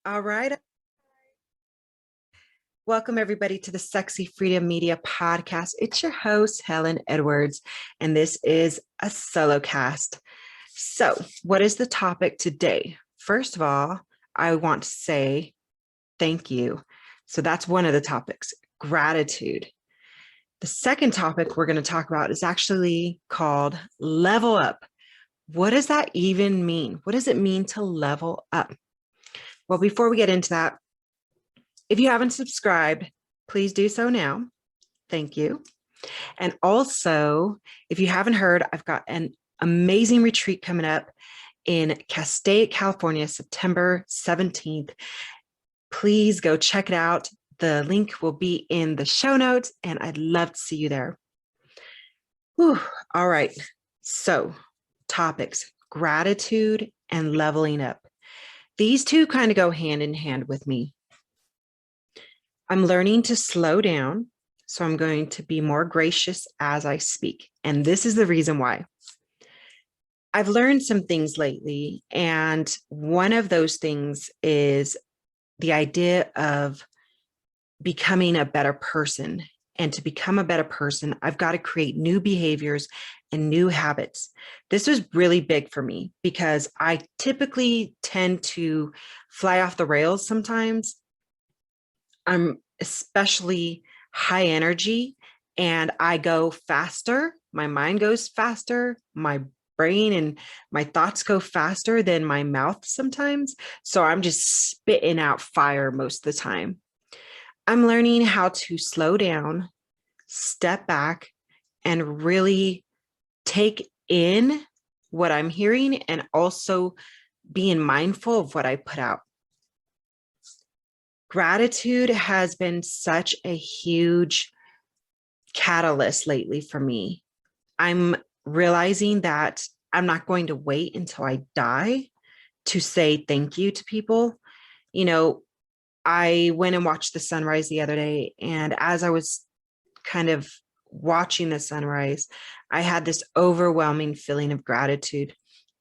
All right. Welcome, everybody, to the Sexy Freedom Media podcast. It's your host, Helen Edwards, and this is a Solocast. So, what is the topic today? First of all, I want to say thank you. So, that's one of the topics, gratitude. The second topic we're going to talk about is actually called level up. What does that even mean? What does it mean to level up? Well, before we get into that, if you haven't subscribed, please do so now. Thank you. And also, if you haven't heard, I've got an amazing retreat coming up in Castaic, California, September 17th. Please go check it out. The link will be in the show notes, and I'd love to see you there. Whew. All right. So, topics, gratitude and leveling up. These two kind of go hand in hand with me. I'm learning to slow down, so I'm going to be more gracious as I speak. And this is the reason why. I've learned some things lately, and one of those things is the idea of becoming a better person. And to become a better person, I've got to create new behaviors and new habits. This was really big for me because I typically tend to fly off the rails sometimes. I'm especially high energy and I go faster. My mind goes faster. My brain and my thoughts go faster than my mouth sometimes. So I'm just spitting out fire most of the time. I'm learning how to slow down, step back, and really take in what I'm hearing and also being mindful of what I put out. Gratitude has been such a huge catalyst lately for me. I'm realizing that I'm not going to wait until I die to say thank you to people. You know, I went and watched the sunrise the other day, and as I was kind of watching the sunrise, I had this overwhelming feeling of gratitude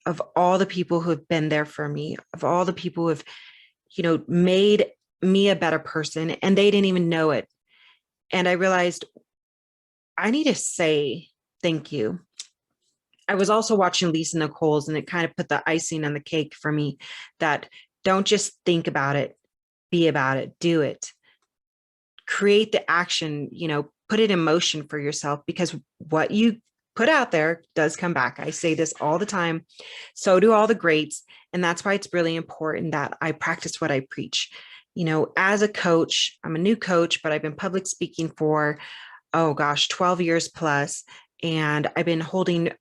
of all the people who have been there for me, of all the people who have, made me a better person, and they didn't even know it. And I realized I need to say thank you. I was also watching Lisa Nicole's, and it kind of put the icing on the cake for me that don't just think about it, be about it, do it. Create the action, put it in motion for yourself, because what you put out there does come back. I say this all the time. So do all the greats. And that's why it's really important that I practice what I preach. As a coach, I'm a new coach, but I've been public speaking for, 12 years plus. And I've been holding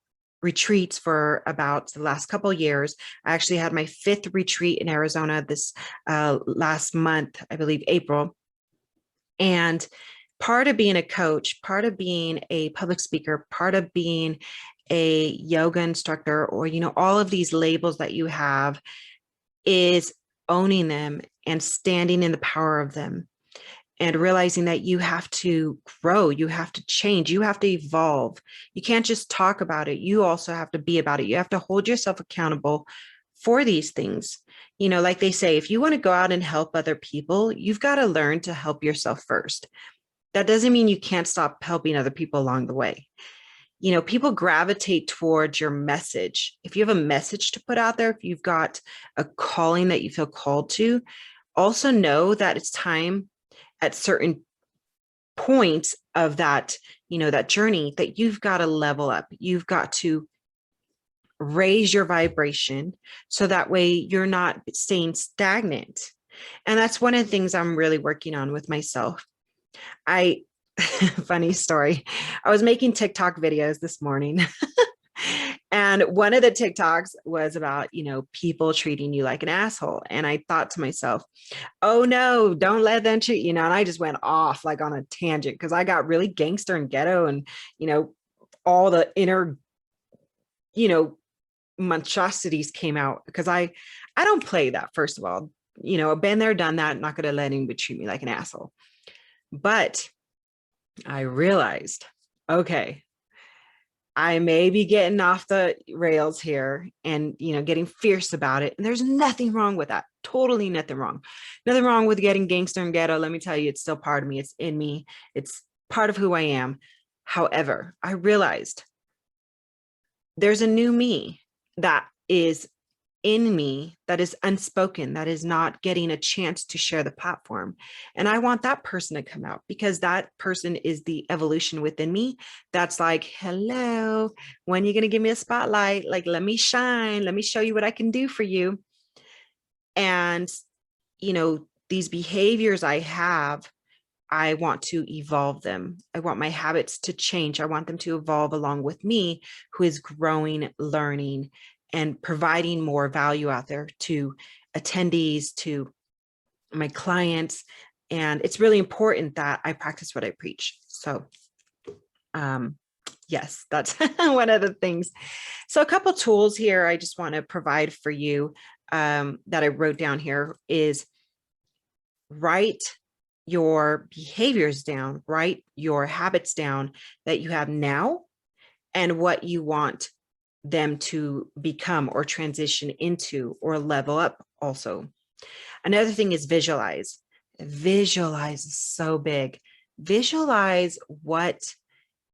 retreats for about the last couple of years. I actually had my 5th retreat in Arizona this last month, I believe April. And part of being a coach, part of being a public speaker, part of being a yoga instructor, or, all of these labels that you have, is owning them and standing in the power of them and realizing that you have to grow, you have to change, you have to evolve. You can't just talk about it. You also have to be about it. You have to hold yourself accountable for these things. Like they say, if you want to go out and help other people, you've got to learn to help yourself first. That doesn't mean you can't stop helping other people along the way. People gravitate towards your message. If you have a message to put out there, if you've got a calling that you feel called to, also know that it's time at certain points of that, that journey, that you've got to level up. You've got to raise your vibration so that way you're not staying stagnant. And that's one of the things I'm really working on with myself. Funny story. I was making TikTok videos this morning. And one of the TikToks was about, people treating you like an asshole. And I thought to myself, oh no, don't let them treat, and I just went off like on a tangent because I got really gangster and ghetto and, all the inner, monstrosities came out because I don't play that. First of all, I've been there, done that. Not going to let anybody treat me like an asshole. But I realized, okay, I may be getting off the rails here and, getting fierce about it. And there's nothing wrong with that. totally nothing wrong. Nothing wrong with getting gangster and ghetto. Let me tell you, it's still part of me. It's in me. It's part of who I am. However, I realized there's a new me that is in me, that is unspoken, that is not getting a chance to share the platform. And I want that person to come out, because that person is the evolution within me. That's like, hello, when are you going to give me a spotlight? Like, let me shine. Let me show you what I can do for you. And, these behaviors I have, I want to evolve them. I want my habits to change. I want them to evolve along with me, who is growing, learning, and providing more value out there to attendees, to my clients. And it's really important that I practice what I preach. So, yes, that's one of the things. So a couple tools here I just want to provide for you that I wrote down here is write your behaviors down, write your habits down that you have now and what you want them to become or transition into or level up also. Another thing is visualize. Visualize is so big. Visualize what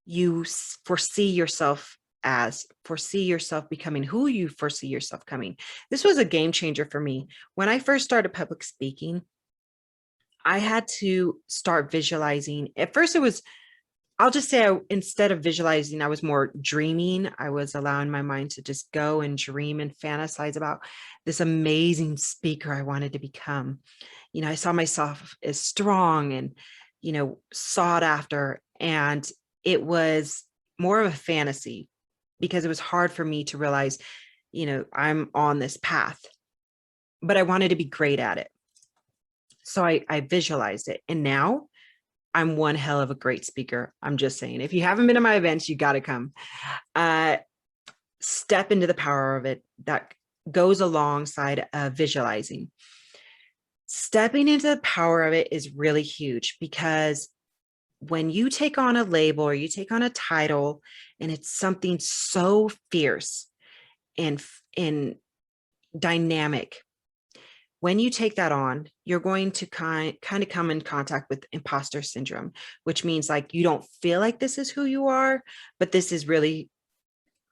you foresee yourself as, foresee yourself becoming who you foresee yourself coming. This was a game changer for me. When I first started public speaking, I had to start visualizing. At first it was, I'll just say, instead of visualizing, I was more dreaming. I was allowing my mind to just go and dream and fantasize about this amazing speaker I wanted to become. I saw myself as strong and, sought after. And it was more of a fantasy because it was hard for me to realize, I'm on this path, but I wanted to be great at it. So I visualized it. And now I'm one hell of a great speaker. I'm just saying, if you haven't been to my events, you got to come. Step into the power of it. That goes alongside visualizing. Stepping into the power of it is really huge, because when you take on a label or you take on a title and it's something so fierce and dynamic, when you take that on, you're going to kind of come in contact with imposter syndrome, which means like you don't feel like this is who you are, but this is really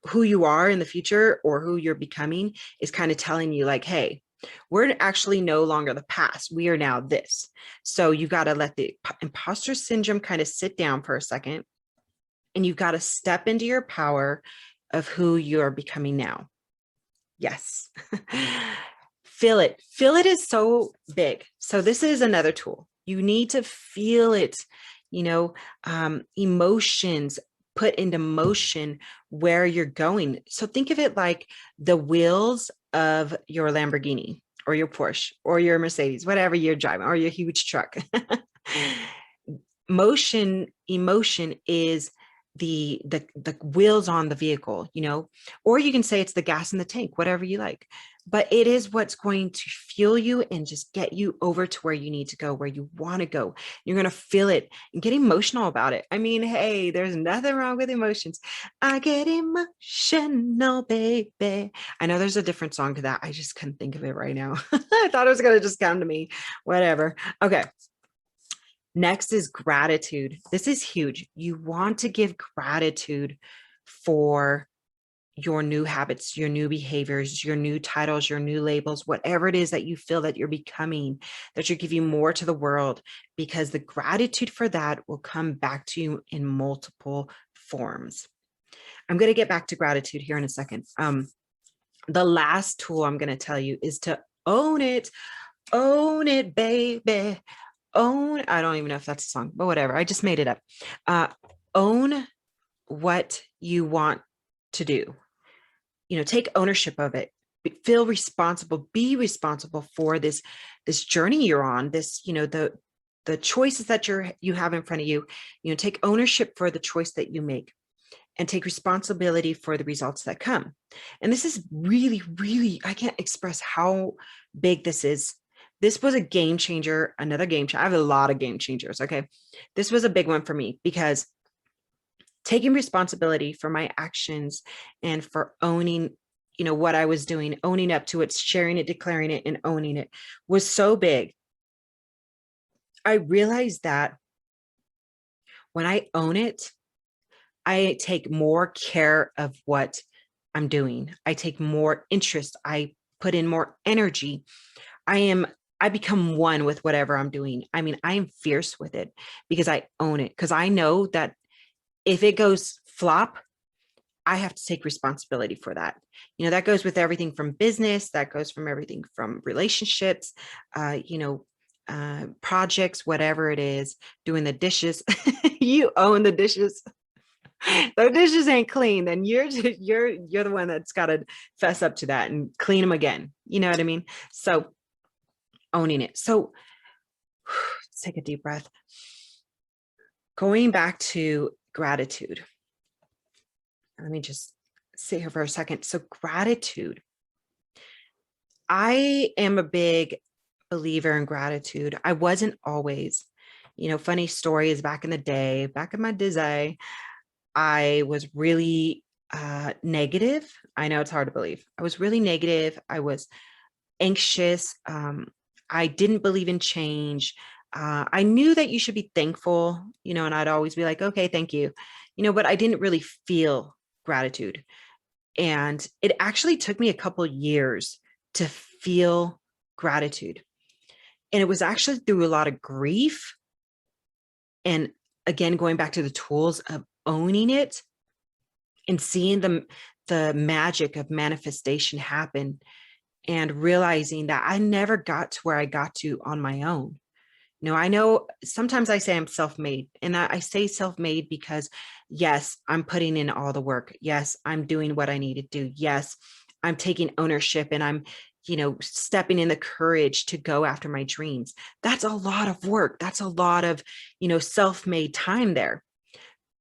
who you are in the future, or who you're becoming is kind of telling you like, hey, we're actually no longer the past. We are now this. So you got to let the imposter syndrome kind of sit down for a second, and you've got to step into your power of who you're becoming now. Yes. Feel it. Feel it is so big. So this is another tool. You need to feel it, emotions, put into motion where you're going. So think of it like the wheels of your Lamborghini or your Porsche or your Mercedes, whatever you're driving, or your huge truck. Emotion is the wheels on the vehicle, or you can say it's the gas in the tank, whatever you like, but it is what's going to fuel you and just get you over to where you need to go, where you want to go. You're going to feel it and get emotional about it. I mean, hey, there's nothing wrong with emotions. I get emotional, baby. I know there's a different song to that. I just couldn't think of it right now. I thought it was going to just come to me, whatever. Okay. Next is gratitude. This is huge. You want to give gratitude for your new habits, your new behaviors, your new titles, your new labels, whatever it is that you feel that you're becoming, that you're giving more to the world, because the gratitude for that will come back to you in multiple forms. I'm going to get back to gratitude here in a second. The last tool I'm going to tell you is to own it. Own it, baby. Own, I don't even know if that's a song, but whatever. I just made it up. Own what you want to do. Take ownership of it. Feel responsible. Be responsible for this journey you're on. This, the choices that you have in front of you. Take ownership for the choice that you make, and take responsibility for the results that come. And this is really, really, I can't express how big this is. This was a game changer, another game changer. I have a lot of game changers. Okay. This was a big one for me, because taking responsibility for my actions and for owning, what I was doing, owning up to it, sharing it, declaring it, and owning it was so big. I realized that when I own it, I take more care of what I'm doing. I take more interest. I put in more energy. I become one with whatever I'm doing. I mean, I am fierce with it because I own it. Because I know that if it goes flop, I have to take responsibility for that. That goes with everything from business, that goes from everything from relationships, projects, whatever it is, doing the dishes. You own the dishes. The dishes ain't clean, then you're the one that's got to fess up to that and clean them again. You know what I mean? So owning it. So let's take a deep breath. Going back to gratitude. Let me just sit here for a second. So gratitude. I am a big believer in gratitude. I wasn't always. Funny story is back in the day, back in my day, I was really negative. I know it's hard to believe. I was really negative. I was anxious. I didn't believe in change. I knew that you should be thankful, and I'd always be like, okay, thank you, but I didn't really feel gratitude. And it actually took me a couple years to feel gratitude. And it was actually through a lot of grief. And again, going back to the tools of owning it and seeing the magic of manifestation happen, and realizing that I never got to where I got to on my own. I know sometimes I say I'm self-made, and I say self-made because yes, I'm putting in all the work. Yes, I'm doing what I need to do. Yes, I'm taking ownership, and I'm, stepping in the courage to go after my dreams. That's a lot of work. That's a lot of, self-made time there.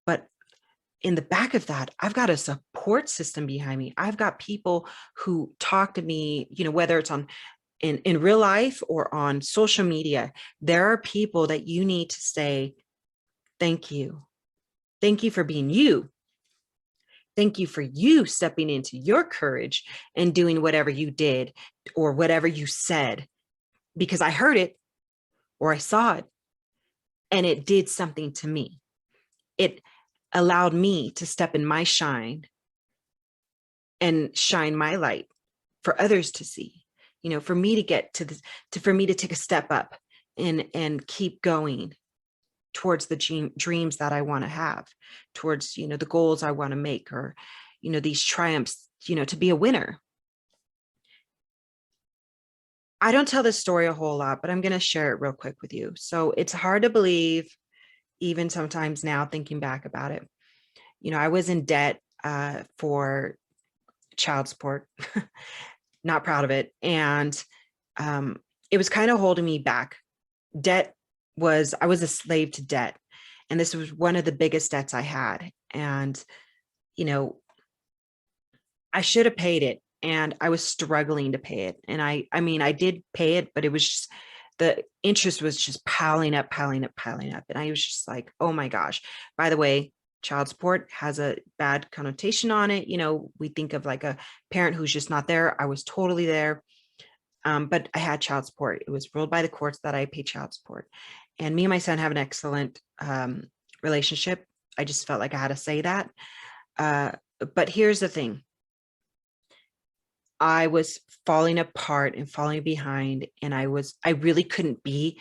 But in the back of that, I've got a support system behind me. I've got people who talk to me, whether it's in real life or on social media. There are people that you need to say, thank you. Thank you for being you. Thank you for you stepping into your courage and doing whatever you did or whatever you said, because I heard it or I saw it and it did something to me. It allowed me to step in my shine and shine my light for others to see, for me to get to this, for me to take a step up and keep going towards the dreams that I want to have, towards, the goals I want to make, or, these triumphs, to be a winner. I don't tell this story a whole lot, but I'm going to share it real quick with you. So it's hard to believe, even sometimes now thinking back about it. I was in debt for child support, not proud of it. And it was kind of holding me back. I was a slave to debt. And this was one of the biggest debts I had. And, I should have paid it. And I was struggling to pay it. And I mean, I did pay it, but it was just, the interest was just piling up. And I was just like, oh my gosh. By the way, child support has a bad connotation on it. We think of like a parent who's just not there. I was totally there. But I had child support. It was ruled by the courts that I pay child support. And me and my son have an excellent relationship. I just felt like I had to say that. But here's the thing. I was falling apart and falling behind, and I really couldn't be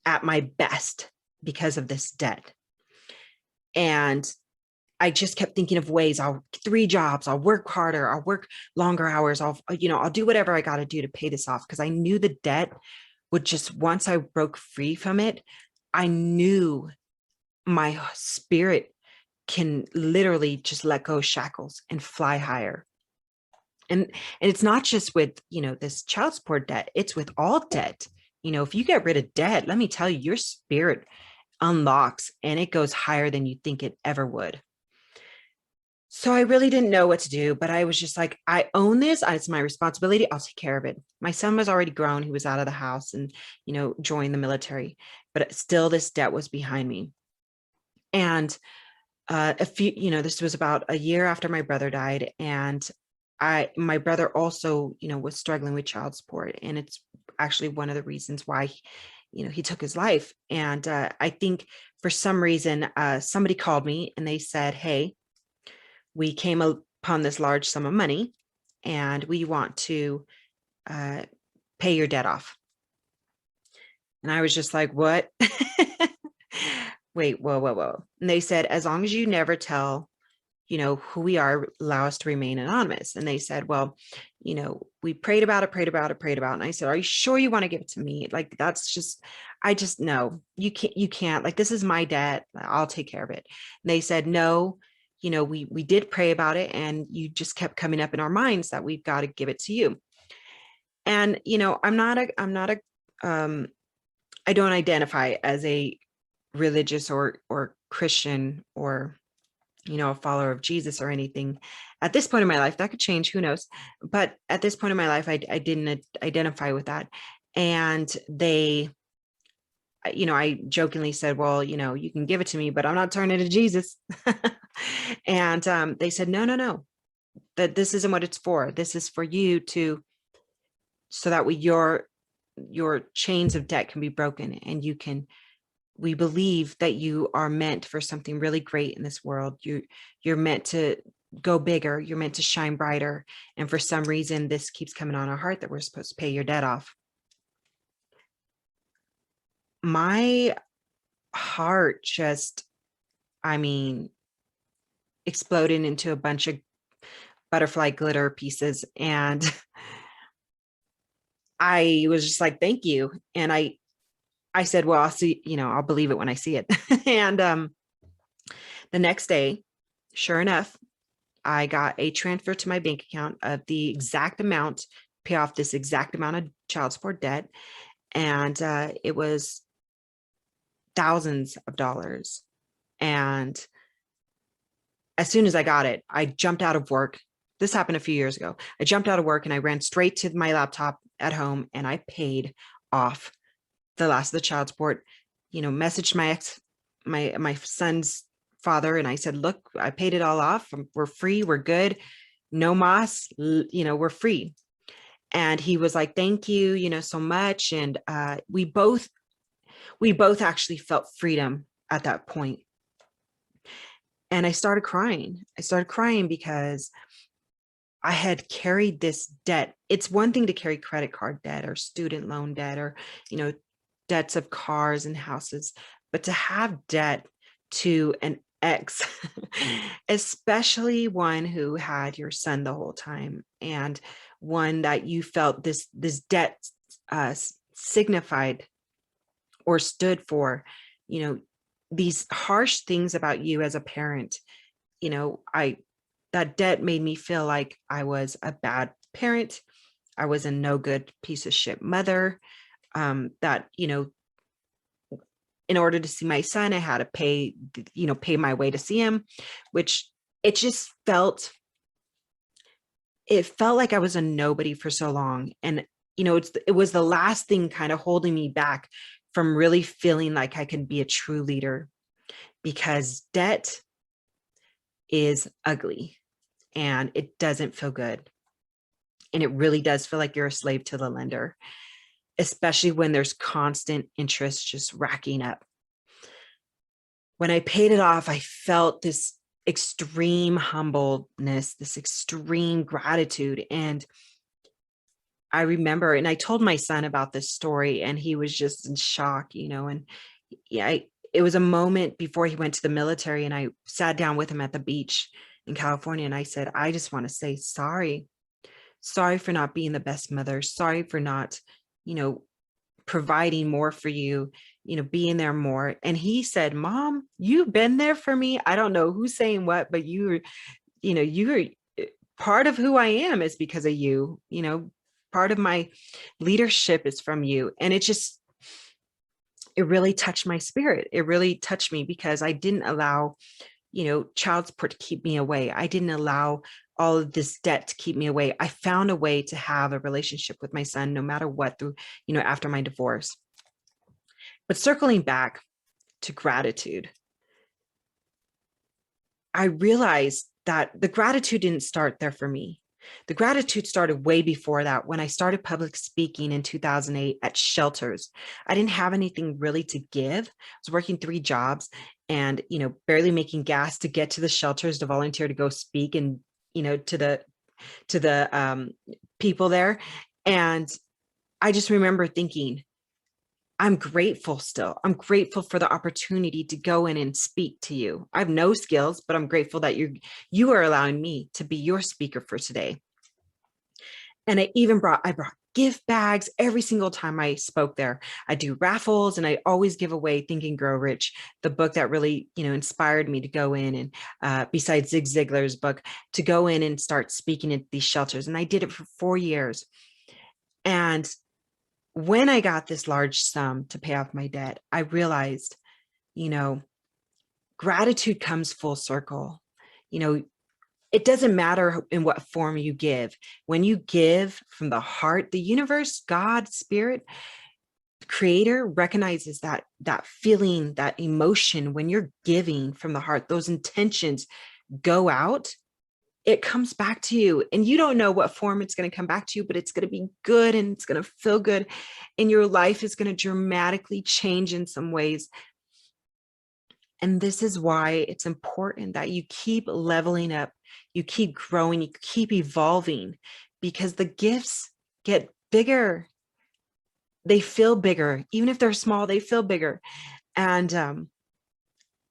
at my best because of this debt. And I just kept thinking of ways. I'll 3 jobs, I'll work harder, I'll work longer hours. I'll do whatever I got to do to pay this off. Cause I knew the debt would just, once I broke free from it, I knew my spirit can literally just let go of shackles and fly higher. And it's not just with, this child support debt, it's with all debt. If you get rid of debt, let me tell you, your spirit unlocks and it goes higher than you think it ever would. So I really didn't know what to do, but I was just like, I own this. It's my responsibility. I'll take care of it. My son was already grown. He was out of the house and, joined the military, but still this debt was behind me. And this was about a year after my brother died. And my brother also, was struggling with child support, and it's actually one of the reasons why, he took his life. And I think for some reason, somebody called me and they said, "Hey, we came upon this large sum of money, and we want to uh, pay your debt off." And I was just like, "What?" Wait, whoa, whoa, whoa. And they said, "As long as you never tell, who we are, allow us to remain anonymous." And they said, "Well, we prayed about it, prayed about it, prayed about it." And I said, "Are you sure you want to give it to me? Like, I just, no, you can't, like, this is my debt. I'll take care of it." And they said, "No, we did pray about it, and you just kept coming up in our minds that we've got to give it to you." And, um, I don't identify as a religious or Christian, or a follower of Jesus or anything at this point in my life. That could change, who knows? But at this point in my life, I didn't identify with that. And I jokingly said, "Well, you can give it to me, but I'm not turning it to Jesus." And they said, "No, no, no, that this isn't what it's for. This is for you so that your chains of debt can be broken, and we believe that you are meant for something really great in this world. You're meant to go bigger. You're meant to shine brighter. And for some reason, this keeps coming on our heart that we're supposed to pay your debt off." My heart just, I mean, exploded into a bunch of butterfly glitter pieces. And I was just like, "Thank you." And I said, "Well, I'll see, I'll believe it when I see it." And the next day, sure enough, I got a transfer to my bank account of the exact amount, pay off this exact amount of child support debt. And it was thousands of dollars. And as soon as I got it, I jumped out of work. This happened a few years ago. I jumped out of work and I ran straight to my laptop at home, and I paid off the last of the child support. Messaged my son's father, and I said, "Look, I paid it all off. We're free. We're good. No mas, we're free." And he was like, "Thank you, so much." And we both actually felt freedom at that point. And I started crying. Because I had carried this debt. It's one thing to carry credit card debt or student loan debt, or, debts of cars and houses, but to have debt to an ex, especially one who had your son the whole time, and one that you felt this debt signified or stood for, these harsh things about you as a parent. I that debt made me feel like I was a bad parent. I was a no good piece of shit mother. That, in order to see my son, I had to pay my way to see him, which it just felt like I was a nobody for so long. And, it was the last thing kind of holding me back from really feeling like I could be a true leader, because debt is ugly and it doesn't feel good. And it really does feel like you're a slave to the lender, especially when there's constant interest just racking up. When I paid it off, I felt this extreme humbleness, this extreme gratitude. And I remember, and I told my son about this story, and he was just in shock, and yeah, it was a moment before he went to the military, and I sat down with him at the beach in California, and I said, "I just want to say sorry. Sorry for not being the best mother. Sorry for not, providing more for you, being there more." And he said, "Mom, you've been there for me. I don't know who's saying what, but you're part of who I am is because of you. Part of my leadership is from you." And it really touched my spirit. It really touched me, because I didn't allow, child support to keep me away. I didn't allow all of this debt to keep me away. I found a way to have a relationship with my son, no matter what, through, after my divorce. But circling back to gratitude, I realized that the gratitude didn't start there for me. The gratitude started way before that when I started public speaking in 2008 at shelters. I didn't have anything really to give. I was working 3 jobs and, barely making gas to get to the shelters to volunteer to go speak and, to the people there. And I just remember thinking, I'm grateful still. I'm grateful for the opportunity to go in and speak to you. I have no skills, but I'm grateful that you are allowing me to be your speaker for today. And I brought gift bags every single time I spoke there. I do raffles and I always give away Think and Grow Rich, the book that really, inspired me to go in and besides Zig Ziglar's book, to go in and start speaking at these shelters. And I did it for 4 years. And when I got this large sum to pay off my debt, I realized, gratitude comes full circle. It doesn't matter in what form you give. When you give from the heart, the universe, God, spirit, creator recognizes that feeling, that emotion. When you're giving from the heart, those intentions go out, it comes back to you, and you don't know what form it's going to come back to you, but it's going to be good and it's going to feel good. And your life is going to dramatically change in some ways. And this is why it's important that you keep leveling up, you keep growing, you keep evolving, because the gifts get bigger. They feel bigger. Even if they're small, they feel bigger. And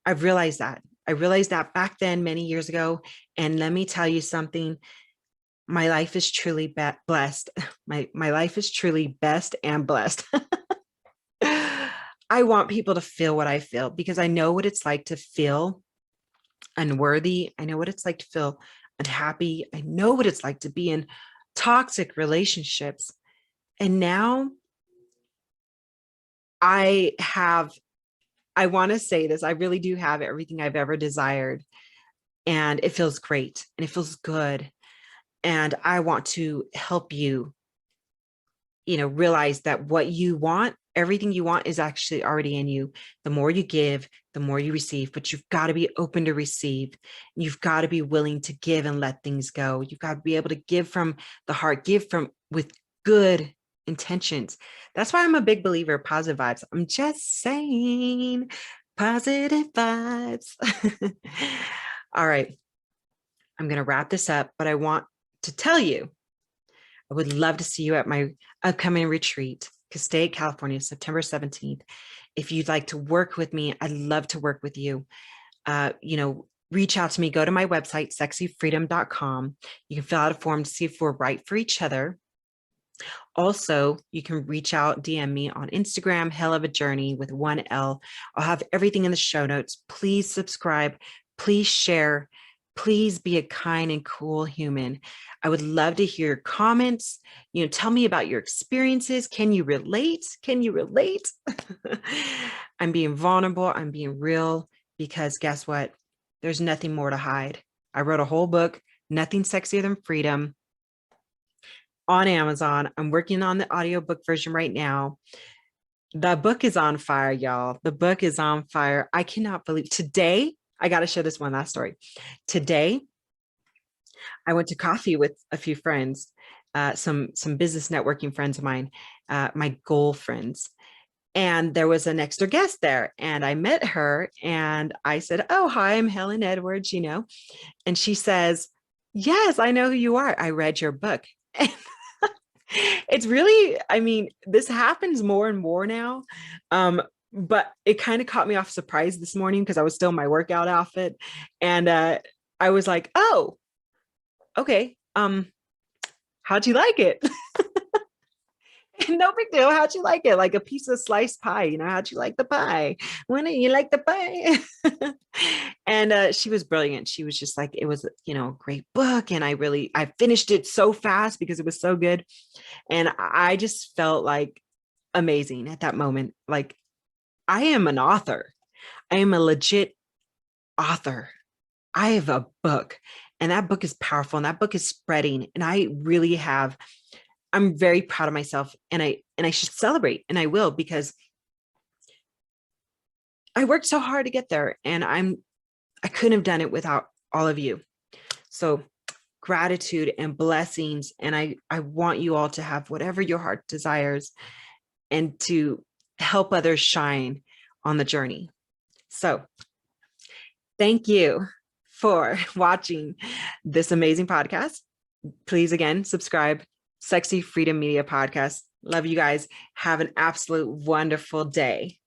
I've realized that. I realized that back then, many years ago. And let me tell you something. My life is truly blessed. My life is truly best and blessed. I want people to feel what I feel because I know what it's like to feel unworthy. I know what it's like to feel unhappy. I know what it's like to be in toxic relationships. And now I want to say this, I really do have everything I've ever desired. And it feels great and it feels good. And I want to help you, realize that what you want, everything you want is actually already in you. The more you give, the more you receive, but you've got to be open to receive. You've got to be willing to give and let things go. You've got to be able to give from the heart, with good intentions. That's why I'm a big believer of positive vibes. I'm just saying, positive vibes. All right. I'm going to wrap this up, but I want to tell you, I would love to see you at my upcoming retreat, Castaic, California, September 17th. If you'd like to work with me, I'd love to work with you. Reach out to me, go to my website, sexyfreedom.com. You can fill out a form to see if we're right for each other. Also, you can reach out, DM me on Instagram, Hell of a Journey with 1 L. I'll have everything in the show notes. Please subscribe. Please share. Please be a kind and cool human. I would love to hear comments. Tell me about your experiences. Can you relate? Can you relate? I'm being vulnerable. I'm being real because guess what? There's nothing more to hide. I wrote a whole book, Nothing Sexier Than Freedom, on Amazon. I'm working on the audiobook version right now. The book is on fire, y'all. The book is on fire. I cannot believe today. I got to share this one last story. Today, I went to coffee with a few friends, some business networking friends of mine, my goal friends. And there was an extra guest there. And I met her and I said, "Oh, hi, I'm Helen Edwards, And she says, "Yes, I know who you are. I read your book." It's really, this happens more and more now. But it kind of caught me off surprise this morning because I was still in my workout outfit. And I was like, "Oh, okay. How'd you like it?" No big deal. How'd you like it? Like a piece of sliced pie, how'd you like the pie? When you like the pie? And she was brilliant. She was just like, it was, a great book. And I finished it so fast because it was so good. And I just felt like amazing at that moment. Like, I am an author. I am a legit author. I have a book and that book is powerful and that book is spreading. And I'm very proud of myself and I should celebrate, and I will, because I worked so hard to get there and I couldn't have done it without all of you. So gratitude and blessings. And I want you all to have whatever your heart desires and to help others shine on the journey. So thank you for watching this amazing podcast. Please, again, subscribe. Sexy Freedom Media Podcast. Love you guys. Have an absolute wonderful day.